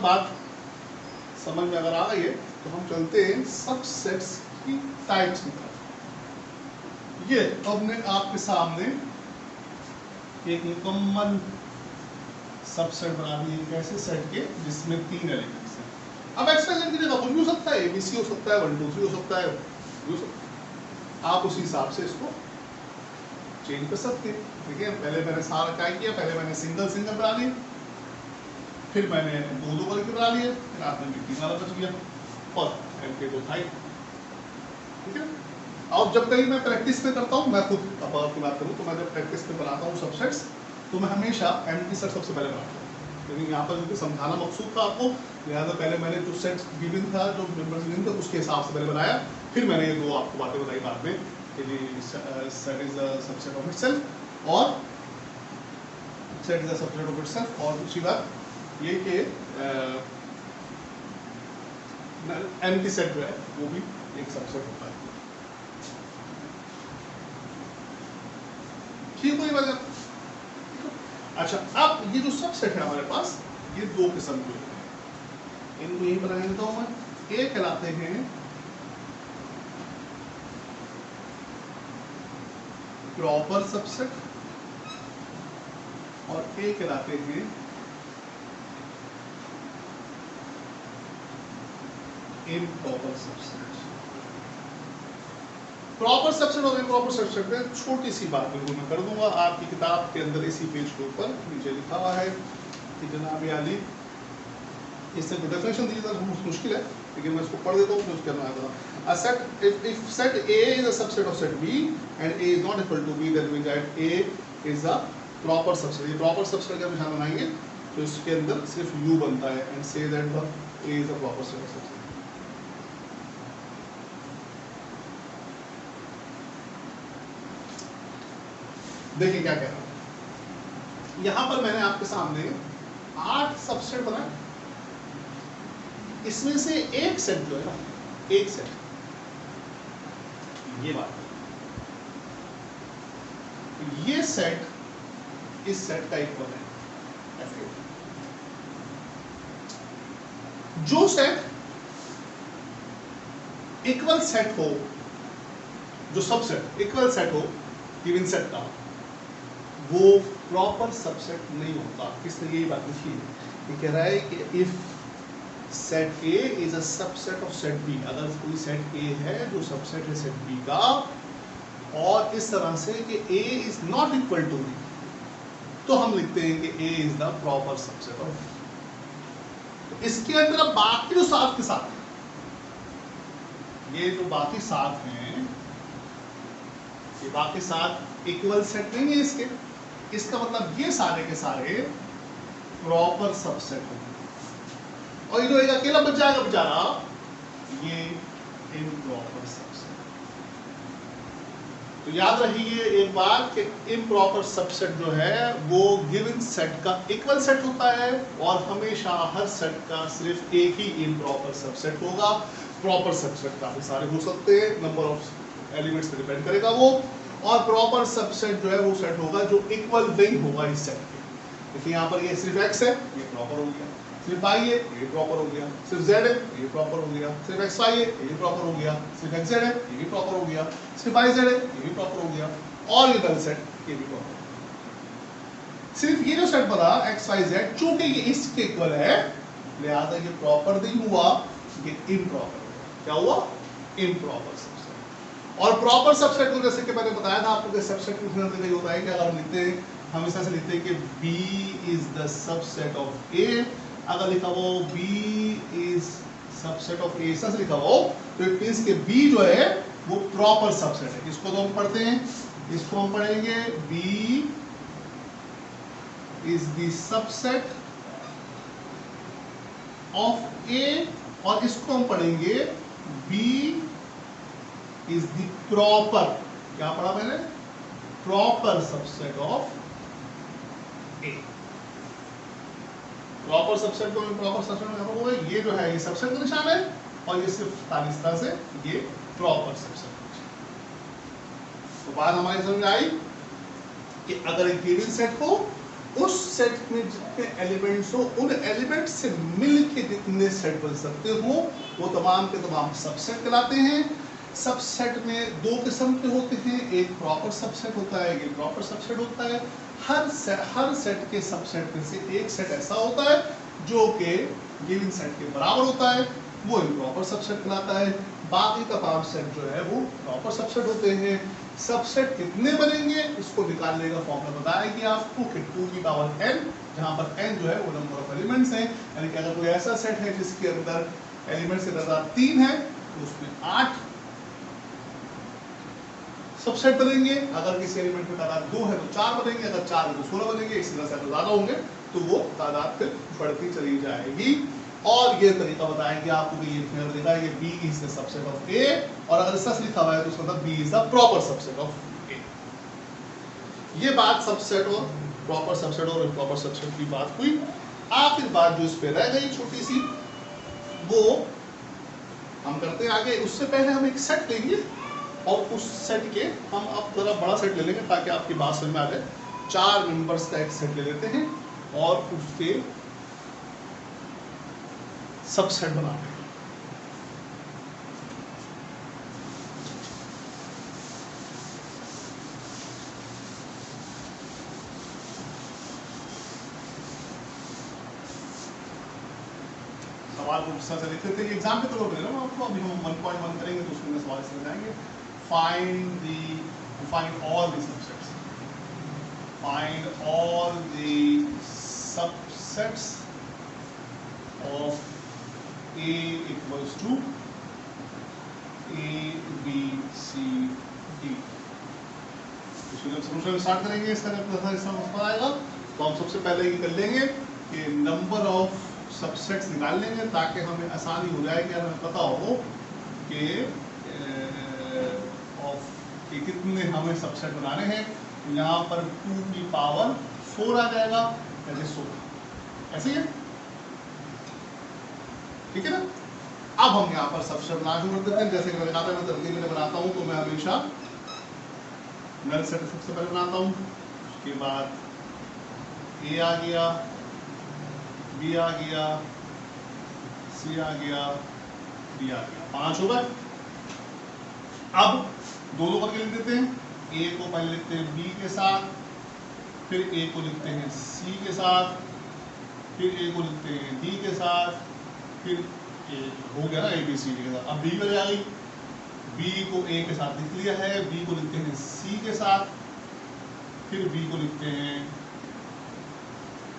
बात समझ में अगर आ गई है तो हम चलते हैं सबसेट्स की टाइप्स की तरफ। ये हमने आपके सामने एक मुकम्मल सबसेट बना दी एक ऐसे सेट के जिसमें 3 एलिमेंट्स हैं। अब एक्सप्रेशन की जगह कुछ भी हो सकता है, एबीसी हो सकता है, 1 2 3 हो सकता है, आप उसी हिसाब से इसको चेंज कर सकते हैं। ठीक है, पहले मैंने सारा क्या किया, पहले मैंने सिंगल सिंगल बना ली, फिर मैंने 2 2 करके बना लिए, फिर आपने मिट्टी वाला बच गया और एमके तो था ही। ठीक है, अब जब कहीं मैं प्रैक्टिस में करता हूँ, मैं खुद आपकी बात करूँ तो मैं जब प्रैक्टिस में बनाता हूँ सबसेट्स तो मैं हमेशा एम्प्टी सेट सबसे पहले बनाता हूँ, लेकिन यहाँ पर क्योंकि समझाना मकसूद था आपको, लिहाजा पहले मैंने जो सेट गिवन था, जो मेंबर्स गिवन थे उसके हिसाब से पहले बनाया, फिर मैंने ये 2 आपको बातें बताई बाद में कि set is the subset of itself और set is the subset of itself, और दूसरी बात ये कि एम्प्टी सेट जो है वो भी एक सबसेट होता है। ठीक हुई बात। अच्छा, अब ये जो सबसेट है हमारे पास, ये 2 किस्म के हैं, इनको यही बना देता हूं मैं। एक कहलाते हैं प्रॉपर सबसेट और एक कहलाते हैं इम्प्रॉपर सबसेट। प्रॉपर सबसेट और इम्प्रॉपर सबसेट में छोटी सी बात बिल्कुल मैं कर दूंगा, आपकी किताब के अंदर इसी पेज के ऊपर नीचे लिखा हुआ है कि जनाब आली, इससे तो डेफिनेशन दी तो मुश्किल है, लेकिन मैं इसको पढ़ देता हूँ फिर उसके अंदर a set if set A is a subset of set B and A is not equal to B, then we get A is a proper subset। ये proper subset का निशान बनाएंगे तो इसके अंदर सिर्फ U बनता है and say that the A is a proper subset। देखिए क्या कह रहा हूं, यहां पर मैंने आपके सामने 8 सबसेट बनाए, इसमें से एक सेट जो है ना, एक सेट ये बात, ये सेट इस सेट का इक्वल है F। जो सेट इक्वल सेट हो, जो सबसेट इक्वल सेट हो गिवन सेट का, वो प्रॉपर सबसेट नहीं होता। किसने यही बात लिखी है, ये कह रहा है कि if set A is a subset of set B, अगर कोई सेट A है जो सबसेट है सेट B का, और इस तरह से कि A is not equal to B, तो हम लिखते हैं कि A is the proper subset of. तो इसके अंदर अब बाकी जो 7 के साथ, ये जो बाकी 7 हैं, ये बाकी 7 इक्वल सेट नहीं है इसके, इसका मतलब ये सारे के सारे प्रॉपर सबसेट होंगे, और ये जो एक अकेला बच जाएगा बेचारा, ये इम्प्रॉपर सबसेट। तो याद रखिए एक बार कि इम्प्रॉपर सबसेट जो है वो गिवन सेट का इक्वल सेट होता है, और हमेशा हर सेट का सिर्फ एक ही इम्प्रॉपर सबसेट होगा। प्रॉपर सबसेट काफी सारे हो सकते हैं, नंबर ऑफ एलिमेंट्स पे डिपेंड करेगा वो, और प्रॉपर सबसेट जो है वो सेट होगा जो इक्वल नहीं होगा इस सेट के। देखिए यहाँ पर ये सिर्फ x है, ये प्रॉपर हो गया, सिर्फ y है, ये प्रॉपर हो गया, सिर्फ z है, ये प्रॉपर हो गया, सिर्फ xy है, ये प्रॉपर हो गया, सिर्फ xz है, ये भी प्रॉपर हो गया, सिर्फ yz है, ये भी प्रॉपर हो गया, और ये डबल सेट ये भी प्रॉपर हो गया। सिर्फ ये जो सेट बना xyz, चूंकि ये इसके इक्वल है, लिहाजा ये प्रॉपर नहीं हुआ, ये इम्प्रॉपर। क्या हुआ? Improper subset. और प्रॉपर सबसेट को जैसे कि मैंने बताया था आपको कि सबसेट का मतलब ये होता है कि अगर हम लिखते हैं, हम इस तरह से लिखते हैं कि B is the subset of A, अगर लिखा हो B is subset of A, ऐसा लिखा हो तो इट मींस कि B जो है वो प्रॉपर सबसेट है। इसको तो हम पढ़ते हैं, इसको हम पढ़ेंगे B is the subset of A, और इसको हम पढ़ेंगे B इज द प्रॉपर, क्या पढ़ा मैंने? Proper subset of A। Proper subset को प्रॉपर सबसेट में वो है, ये जो है ये सबसेट का निशान है, और ये सिर्फ इस तरह से ये प्रॉपर सबसेट। तो बात हमारी समझ में आई कि अगर एक गिवन सेट हो उस सेट में जितने एलिमेंट्स हो उन एलिमेंट से मिलके जितने सेट बन सकते हो वो तमाम के तमाम सबसेट कहलाते हैं। सबसेट में दो किस्म के होते हैं, एक प्रॉपर सबसेट होता है, एक इम्प्रॉपर सबसेट होता है। हर सेट के सबसेट में से एक सेट ऐसा होता है जो कि गिवन सेट के बराबर होता है, वो इम्प्रॉपर सबसेट कहलाता है। बाकी तमाम सेट जो है वो प्रॉपर सबसेट होते हैं। सबसेट कितने बनेंगे इसको निकालने का फॉर्मूला बताया कि आपको कि 2 की पावर n, जहां पर n जो है वो नंबर ऑफ एलिमेंट्स हैं, यानी कि अगर कोई ऐसा सेट है जिसके अंदर एलिमेंट्स की तादाद 3 है तो उसमें 8 सबसेट बनेंगे। अगर किसी एलिमेंट में तादाद 2 है तो 4 बनेंगे, अगर 4 है तो 16 बनेंगे। इसी तरह से अगर ज्यादा होंगे तो वो तादाद फिर बढ़ती चली जाएगी। और ये तरीका बताया कि आपको कि ये फिगर देखा है कि B is the subset of A, और अगर इसका लिखा हुआ है तो उसका मतलब B is the proper subset of A। ये बात सबसेट और प्रॉपर सबसेट और इम्प्रॉपर सबसेट की बात हुई। आखिर बात जो इस पे रह गई छोटी सी, वो हम करते हैं आगे। उससे पहले हम एक सेट लेंगे और उस सेट के हम अब जरा बड़ा सेट ले लेंगे ताकि आपकी बात समझ में आ जाए। 4 मेंबर्स का एक सेट ले लेते हैं और उसके सबसेट बनाते हैं। सवाल को इस तरह से लिख लेते हैं, एग्जाम पे तो लोग ना आपको अभी हम 1.1 करेंगे तो उसमें सवाल समझ आएंगे। Find all the subsets, find all the subsets of A equals to A, B, C, D। इसको जब सॉल्यूशन स्टार्ट करेंगे इसका जब आएगा तो हम सबसे पहले ये कर लेंगे कि नंबर ऑफ सबसेट्स निकाल लेंगे ताकि हमें आसानी हो जाए कि हमें पता हो कि कितने हमें सबसेट बनाने हैं। तो यहाँ पर 2 की पावर 4 आ जाएगा, यानी 16। ऐसे ही है, ठीक है ना। अब हम यहाँ पर सबसेट बनाना शुरू कर देते हैं। जैसे कि मैं बताता मैं तरतीब में बनाता हूँ तो मैं हमेशा नल सेट सबसे पहले बनाता हूँ, उसके बाद A आ गया, B आ गया, C आ गया, D आ गया, 5 हो गए। अब दोनों करके लिख देते हैं। A को पहले लिखते हैं B के साथ, फिर A को लिखते हैं C के साथ, फिर A को लिखते हैं D के साथ, फिर A हो गया ना ABCD के साथ। अब B पर आ गई, B को A के साथ लिख लिया है, B को लिखते हैं C के साथ, फिर B को लिखते हैं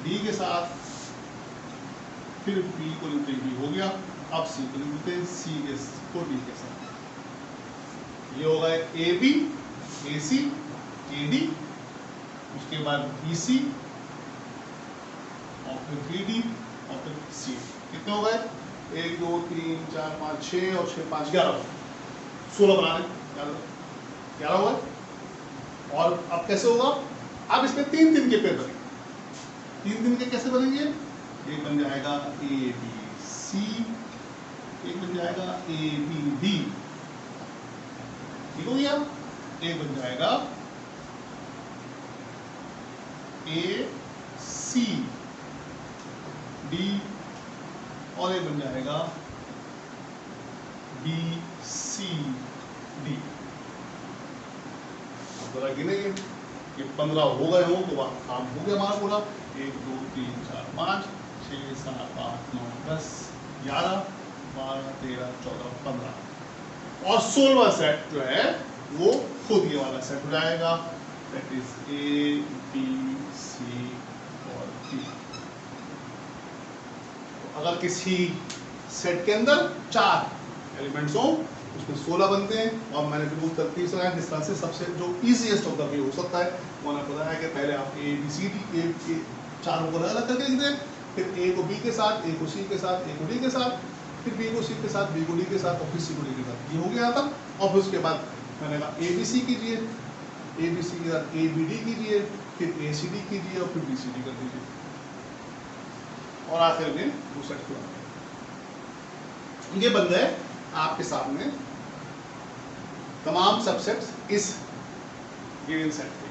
D के साथ, फिर B को लिखते हैं B हो गया। अब C को लिखते हैं C को D के साथ। ये हो गए AB, AC, AD, उसके बाद BC और फिर 3D और फिर C। कितने हो गए? 1 2 3 4 5 6 और 6 5 11, 16 बना रहे, 11 हो गए। और अब कैसे होगा? अब इसमें 3 के पेड़ बनेंगे। 3 के कैसे बनेंगे? एक बन जाएगा ABC, एक बन जाएगा ABD, ठीक हो गया। एक बन जाएगा ACD और एक बन जाएगा BCD। अब जरा गिनेंगे कि 15 हो गए हो तो काम हो गया हमारा पूरा। 1 2 3 4 5 6 7 8 9 10 11 12 13 14 15 और 16वां सेट जो है वो खुद ये वाला सेट हो जाएगा, that is A, B, C और D। तो अगर किसी सेट के अंदर 4 एलिमेंट्स हो उसमें 16 बनते हैं। और मैंने बिल्कुल तरतीब से जिस तरह से सबसे जो इजीएस्ट होता है हो सकता है वो मैंने बताया कि पहले आप A, B, C, D के चारों को अलग करके लिख दें, फिर A को B के साथ, A को C के साथ, A को D के साथ, फिर B को C के साथ, B को D के साथ और फिर C को D के साथ। ये हो गया था। और फिर उसके बाद मैंने कहा ABC कीजिए, ABC के साथ ABD कीजिए, फिर ACD कीजिए और फिर BCD कर दीजिए और आखिर में वो सेट पूरा। ये बन गए आपके सामने तमाम सबसेट्स इस गिवन सेट के।